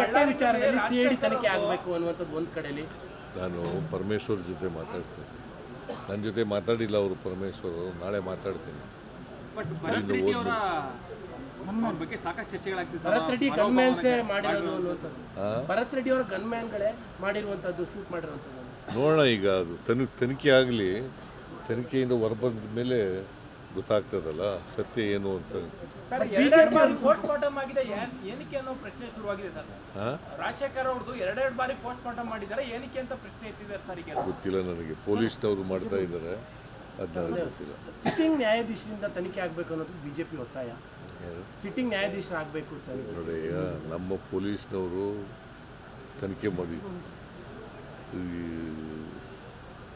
ಘಟನೆ ವಿಚಾರದಲ್ಲಿ ಸಿಐಡಿ ತನಿಖೆ ಆಗಬೇಕು ಅನ್ನುವಂಥದ್ದು ಒಂದು ಕಡೆಯಲ್ಲಿ. ನಾನು ಪರಮೇಶ್ವರ್ ಜೊತೆ ಮಾತಾಡ್ತೀನಿ. ನನ್ನ ಜೊತೆ ಮಾತಾಡಿಲ್ಲ ಅವರು ಪರಮೇಶ್ವರ್ ಅವರು, ನಾಳೆ ಮಾತಾಡ್ತೀನಿ. ಬಟ್ ಭರತ್ ರೆಡ್ಡಿ ಅವರ ಬಗ್ಗೆ ಸಾಕಷ್ಟು ಚರ್ಚೆಗಳಾಗ್ತಿದೆ. ಭರತ್ ರೆಡ್ಡಿ ಗನ್ಮ್ಯಾನ್ಸೇ ಮಾಡಿರೋದು ಅನ್ನುವಂಥದ್ದು, ಭರತ್ ರೆಡ್ಡಿ ಅವರ ಗನ್ಮ್ಯಾನ್ಗಳೇ ಮಾಡಿರುವಂಥದ್ದು, ಶೂಟ್ ಮಾಡಿರುವಂಥದ್ದು. ನೋಡೋಣ, ಈಗ ಅದು ತನಿಖೆ ಆಗಲಿ, ತನಿಖೆಯಿಂದ ಹೊರಬಂದ ಮೇಲೆ ಗೊತ್ತಾಗ್ತದಲ್ಲ ಸತ್ಯ ಏನು ಅಂತ. ಪೋಸ್ಟ್ ಮಾರ್ಟಮ್ ಆಗಿದೆ ಏನಕ್ಕೆ ಅನ್ನೋ ಪ್ರಶ್ನೆ ಶುರುವಾಗಿದೆ ಸರ್. ರಾಜಶೇಖರ್ ಅವ್ರದ್ದು ಎರಡೆರಡು ಬಾರಿ ಪೋಸ್ಟ್ ಮಾರ್ಟಮ್ ಮಾಡಿದ್ದಾರೆ, ಏನಕ್ಕೆ ಅಂತ ಪ್ರಶ್ನೆ ಎತ್ತಿದ್ದಾರೆ ಸರ್. ಈಗ ಗೊತ್ತಿಲ್ಲ ನನಗೆ, ಪೊಲೀಸ್ನವರು ಮಾಡ್ತಾ ಇದ್ದಾರೆ, ಅದನ್ನ ಗೊತ್ತಿಲ್ಲ. ಸಿಟ್ಟಿಂಗ್ ನ್ಯಾಯಾಧೀಶರಿಂದ ತನಿಖೆ ಆಗಬೇಕು ಅನ್ನೋದು ಬಿಜೆಪಿ ಒತ್ತಾಯ. ಸಿಟ್ಟಿಂಗ್ ನ್ಯಾಯಾಧೀಶರು ಆಗಬೇಕು ನೋಡಿ, ನಮ್ಮ ಪೊಲೀಸ್ನವರು ತನಿಖೆ ಮಾಡಿ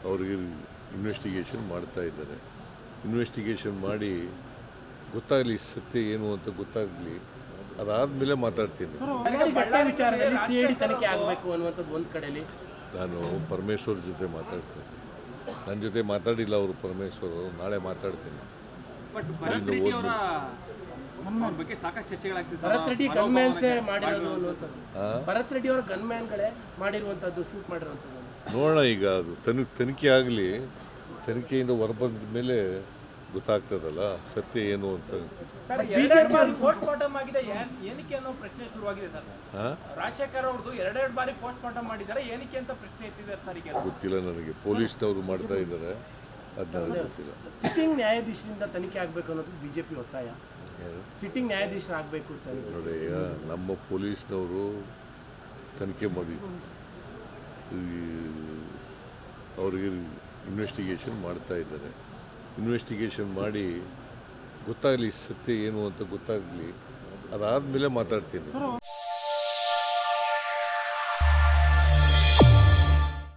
ಅವ್ರಿಗೆ ಇನ್ವೆಸ್ಟಿಗೇಷನ್ ಮಾಡ್ತಾ ಇದ್ದಾರೆ. ಇನ್ವೆಸ್ಟಿಗೇಷನ್ ಮಾಡಿ ಗೊತ್ತಾಗಲಿ ಸತ್ಯ ಏನು ಅಂತ ಗೊತ್ತಾಗಲಿ, ಅದಾದಮೇಲೆ ಮಾತಾಡ್ತೀನಿ. ಘಟನೆ ವಿಚಾರದಲ್ಲಿ ಸಿಐಡಿ ತನಿಖೆ ಆಗಬೇಕು ಅನ್ನುವಂಥದ್ದು ಒಂದು ಕಡೆಯಲ್ಲಿ. ನಾನು ಪರಮೇಶ್ವರ್ ಜೊತೆ ಮಾತಾಡ್ತೀನಿ. ನನ್ನ ಜೊತೆ ಮಾತಾಡಿಲ್ಲ ಅವರು ಪರಮೇಶ್ವರ್ ಅವರು, ನಾಳೆ ಮಾತಾಡ್ತೀನಿ. ಬಟ್ ಭರತ್ ರೆಡ್ಡಿ ಅವರ ಬಗ್ಗೆ ಸಾಕಷ್ಟು ಚರ್ಚೆಗಳಾಗ್ತಿದೆ. ಭರತ್ ರೆಡ್ಡಿ ಗನ್ಮ್ಯಾನ್ಸೇ ಮಾಡಿರೋದು ಅನ್ನುವಂಥದ್ದು, ಭರತ್ ರೆಡ್ಡಿ ಅವರ ಗನ್ಮ್ಯಾನ್ಗಳೇ ಮಾಡಿರುವಂಥದ್ದು, ಶೂಟ್ ಮಾಡಿರುವಂಥದ್ದು. ನೋಡೋಣ, ಈಗ ಅದು ತನಿಖೆ ಆಗಲಿ, ತನಿಖೆಯಿಂದ ಹೊರಬಂದ ಮೇಲೆ ಗೊತ್ತಾಗ್ತದಲ್ಲ ಸತ್ಯ ಏನು ಅಂತ. ಪೋಸ್ಟ್ ಮಾರ್ಟಮ್ ಆಗಿದೆ ಏನಕ್ಕೆ ಅನ್ನೋ ಪ್ರಶ್ನೆ ಶುರುವಾಗಿದೆ ಸರ್. ರಾಜಶೇಖರ್ ಅವ್ರದ್ದು ಎರಡೆರಡು ಬಾರಿ ಪೋಸ್ಟ್ ಮಾರ್ಟಮ್ ಮಾಡಿದ್ದಾರೆ, ಏನಕ್ಕೆ ಅಂತ ಪ್ರಶ್ನೆ ಎತ್ತಿದ್ದಾರೆ ಸರ್. ಈಗ ಗೊತ್ತಿಲ್ಲ ನನಗೆ, ಪೊಲೀಸ್ನವರು ಮಾಡ್ತಾ ಇದ್ದಾರೆ, ಅದನ್ನ ಗೊತ್ತಿಲ್ಲ. ಸಿಟ್ಟಿಂಗ್ ನ್ಯಾಯಾಧೀಶರಿಂದ ತನಿಖೆ ಆಗಬೇಕು ಅನ್ನೋದು ಬಿಜೆಪಿ ಒತ್ತಾಯ. ಸಿಟ್ಟಿಂಗ್ ನ್ಯಾಯಾಧೀಶರು ಆಗಬೇಕು. ನೋಡಿ, ನಮ್ಮ ಪೊಲೀಸ್ನವರು ತನಿಖೆ ಮಾಡಿ ಅವ್ರಿಗೆ ಇನ್ವೆಸ್ಟಿಗೇಷನ್ ಮಾಡ್ತಾ ಇದ್ದಾರೆ. ಇನ್ವೆಸ್ಟಿಗೇಷನ್ ಮಾಡಿ ಗೊತ್ತಾಗಲಿ ಸತ್ಯ ಏನು ಅಂತ ಗೊತ್ತಾಗಲಿ, ಅದಾದಮೇಲೆ ಮಾತಾಡ್ತೀನಿ.